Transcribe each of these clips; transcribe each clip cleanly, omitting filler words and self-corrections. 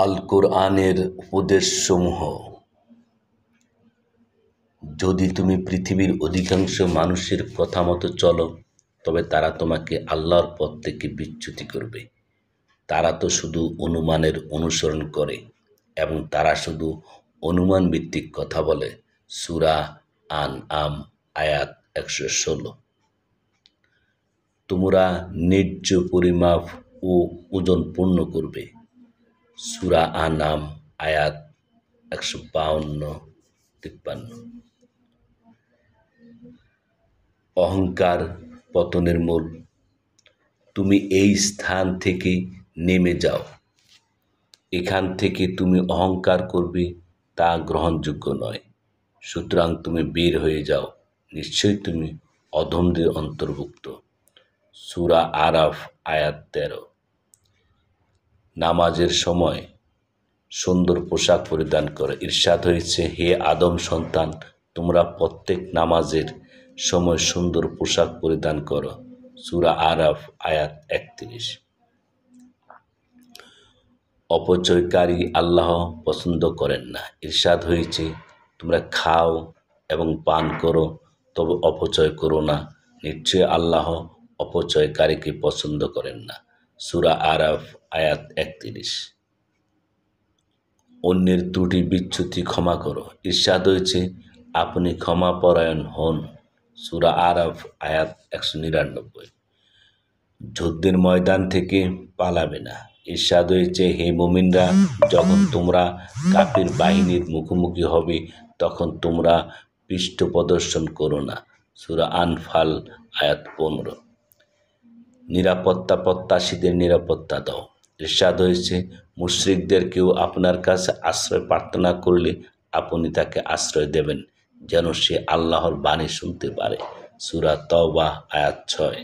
আল কোরআনের উপদেশসমূহ। যদি তুমি পৃথিবীর অধিকাংশ মানুষের কথা মতো চলো, তবে তারা তোমাকে আল্লাহর পথ থেকে বিচ্যুতি করবে। তারা তো শুধু অনুমানের অনুসরণ করে এবং তারা শুধু অনুমান ভিত্তিক কথা বলে। সূরা আনআম আয়াত ১১৬। তোমরা ন্যায্য পরিমাপ ও ওজন পূর্ণ করবে। সূরা আনআম আয়াত ১৫২-৫৩। অহংকার পতনের মূল। তুমি এই স্থান থেকে নেমে যাও। এখান থেকে তুমি অহংকার করবে, তা গ্রহণযোগ্য নয়। সুতরাং তুমি বের হয়ে যাও, নিশ্চয়ই তুমি অধমদের অন্তর্ভুক্ত। সূরা আরাফ আয়াত ১৩। নামাজের সময় সুন্দর পোশাক পরিধান করো। ইরশাদ হয়েছে, হে আদম সন্তান, তোমরা প্রত্যেক নামাজের সময় সুন্দর পোশাক পরিধান করো। সূরা আরাফ আয়াত ৩১। অপচয়কারী আল্লাহ পছন্দ করেন না। ইরশাদ হয়েছে, তোমরা খাও এবং পান করো, তবে অপচয় করো না। নিশ্চয় আল্লাহ অপচয়কারীকে পছন্দ করেন না। সূরা আরাফ আয়াত ৩১। অন্যের ত্রুটি বিচ্যুতি ক্ষমা করো। ইরশাদ হয়েছে, আপনি ক্ষমাপরায়ণ হন। সূরা আরাফ আয়াত ১৯৯। যুদ্ধের ময়দান থেকে পালাবে না। ইরশাদ হয়েছে, হে মুমিনরা, যখন তোমরা কাফির বাহিনীর মুখোমুখি হবে, তখন তোমরা পৃষ্ঠ প্রদর্শন করো না। সূরা আনফাল আয়াত ১৫। নিরাপত্তা প্রত্যাশীদের নিরাপত্তা দাও। ইরশাদ হয়েছে, মুশরিকদের কেউ আপনার কাছে আশ্রয় প্রার্থনা করলে আপনি তাকে আশ্রয় দেবেন, যেন সে আল্লাহর বাণী শুনতে পারে। সূরা তাওবা আয়াত ৬।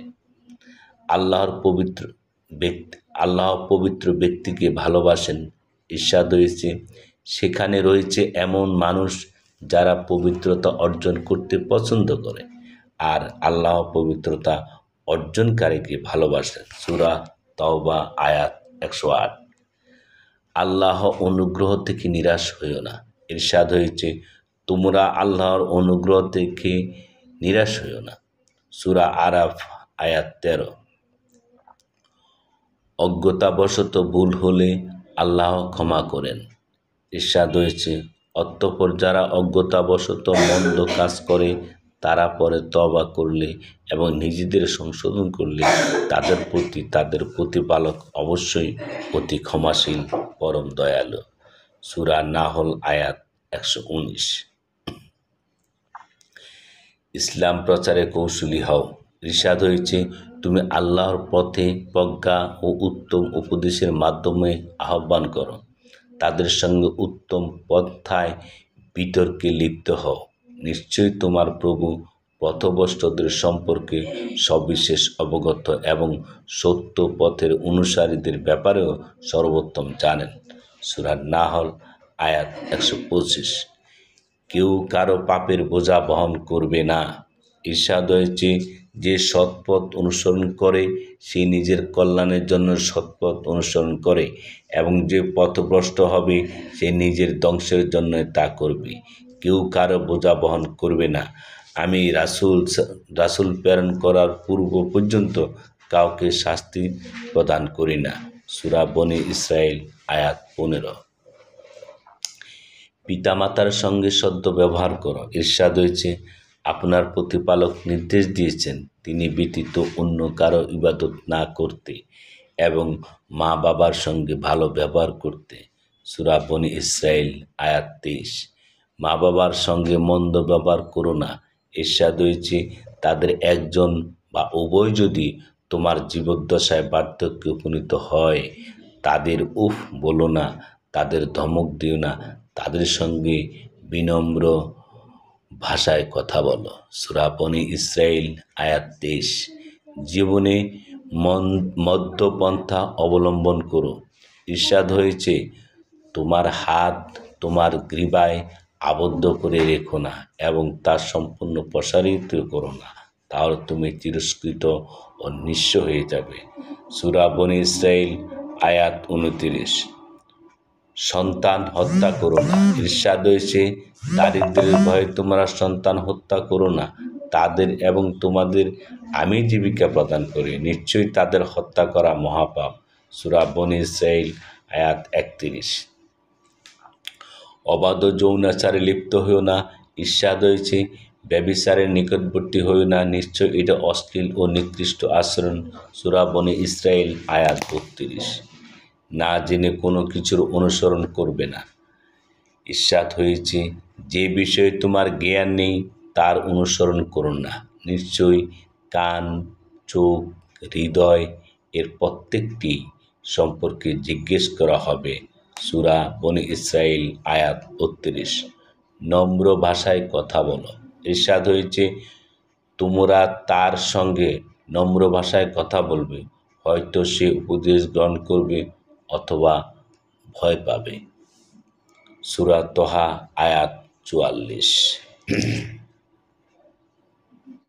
আল্লাহ পবিত্র ব্যক্তিকে ভালোবাসেন। ইরশাদ হয়েছে, সেখানে রয়েছে এমন মানুষ যারা পবিত্রতা অর্জন করতে পছন্দ করে, আর আল্লাহ পবিত্রতা অর্জনকারীকে ভালোবাসেন। সূরা তাওবা আয়াত ১০৮। আল্লাহ অনুগ্রহ থেকে নিরাশ হইও না। ইরশাদ হয়েছে, তোমরা আল্লাহর অনুগ্রহ থেকে নিরাশ হইও না। সূরা আরাফ আয়াত ১৩। অজ্ঞতাবশত ভুল হলে আল্লাহ ক্ষমা করেন। ইরশাদ হয়েছে, অতঃপর যারা অজ্ঞতাবশত মন্দ কাজ করে, তারা পরে তওবা করলে এবং নিজেদের সংশোধন করলে তাদের প্রতি তাদের প্রতিপালক অবশ্যই অতি ক্ষমাশীল, পরম দয়ালু। সূরা নাহল আয়াত ১১৯। ইসলাম প্রচারে কৌশলী হও। ইরশাদ হয়েছে, তুমি আল্লাহর পথে প্রজ্ঞা ও উত্তম উপদেশের মাধ্যমে আহ্বান করো। তাদের সঙ্গে উত্তম পন্থায় বিতর্কে লিপ্ত হও। নিশ্চয়ই তোমার প্রভু পথভ্রষ্টদের সম্পর্কে সবিশেষ অবগত এবং সত্য পথের অনুসারীদের ব্যাপারেও সর্বোত্তম জানেন। সূরা নাহল আয়াত ১২৫। কেউ কারো পাপের বোঝা বহন করবে না। ইরশাদ হয়েছে, যে সৎপথ অনুসরণ করে সে নিজের কল্যাণের জন্য সৎপথ অনুসরণ করে, এবং যে পথভ্রষ্ট হবে সে নিজের ধ্বংসের জন্য তা করবে। কেউ কারো বোঝা বহন করবে না। আমি রাসূল প্রেরণ করার পূর্ব পর্যন্ত কাউকে শাস্তি প্রদান করি না। সূরা বনী ইসরাঈল আয়াত ১৫। পিতামাতার সঙ্গে সদ্য ব্যবহার করো। ইরশাদ হয়েছে, আপনার প্রতিপালক নির্দেশ দিয়েছেন তিনি ব্যতীত অন্য কারো ইবাদত না করতে এবং মা বাবার সঙ্গে ভালো ব্যবহার করতে। সূরা বনী ইসরাঈল আয়াত ২৩। মা বাবার সঙ্গে মন্দ ব্যবহার করো না। ইরশাদ হয়েছে, তাদের একজন বা উভয় যদি তোমার জীবদ্দশায় বার্ধক্যে উপনীত হয়, তাদের উফ বলো না, তাদের ধমক দিও না, তাদের সঙ্গে বিনম্র ভাষায় কথা বলো। সূরা বনী ইসরাঈল আয়াত ২৩। জীবনে মধ্যপন্থা অবলম্বন করো। ইরশাদ হয়েছে, তোমার হাত তোমার গ্রীবায় আবদ্ধ করে রেখো না এবং তা সম্পূর্ণ প্রসারিত করো না, তাহলে তুমি তিরস্কৃত ও নিঃস্ব হয়ে যাবে। সূরা বনী ইসরাঈল আয়াত ২৯। সন্তান হত্যা করো না। ইরশাদ হয়েছে, দারিদ্র্যের ভয়ে তোমরা সন্তান হত্যা করো না। তাদের এবং তোমাদের আমি জীবিকা প্রদান করি, নিশ্চয়ই তাদের হত্যা করা মহাপাপ। সূরা বনী ইসরাঈল আয়াত ৩১। অবাধ যৌনাচারে লিপ্ত হইও না। ইরশাদ হয়েছে, ব্যভিচারের নিকটবর্তী হইও না, নিশ্চয় এটা অশ্লীল ও নিকৃষ্ট আচরণ। সূরা বনী ইসরাঈল আয়াত ৩২। না জেনে কোনো কিছুর অনুসরণ করবে না। ইরশাদ হয়েছে, যে বিষয়ে তোমার জ্ঞান নেই তার অনুসরণ করো না, নিশ্চয়ই কান, চোখ, হৃদয় এর প্রত্যেকটি সম্পর্কে জিজ্ঞেস করা হবে। সূরা বনী ইসরাঈল আয়াত ৩২। নম্র ভাষায় কথা বলো। ইরশাদ হয়েছে, তোমরা তার সঙ্গে নম্র ভাষায় কথা বলবে, হয়তো সে উপদেশ গ্রহণ করবে অথবা ভয় পাবে। সূরা তোহা আয়াত ৪৪।